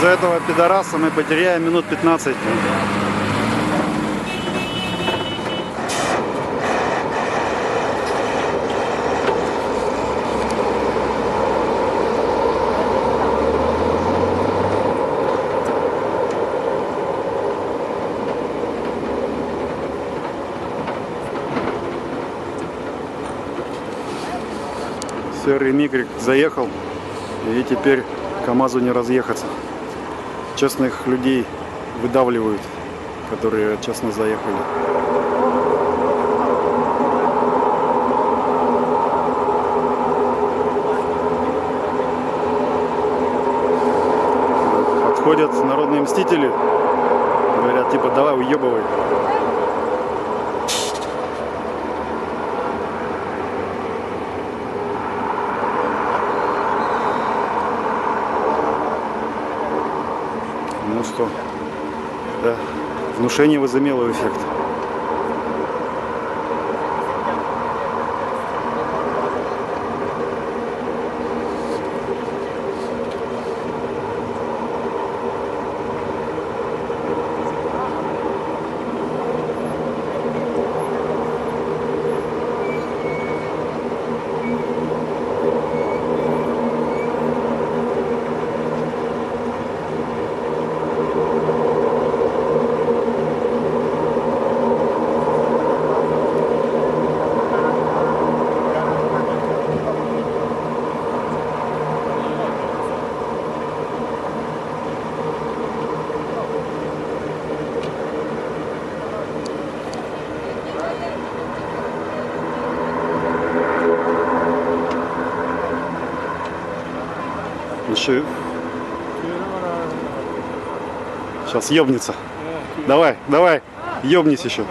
Из-за этого пидораса мы потеряем минут 15. Серый микрик заехал, и теперь КамАЗу не разъехаться. Честных людей выдавливают, которые честно заехали. Подходят народные мстители, говорят типа давай уебывай. Ну что, да, внушение возымело эффект. Еще... Сейчас ёбнется. Давай, давай, ёбнись еще.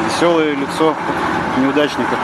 Веселое лицо неудачника.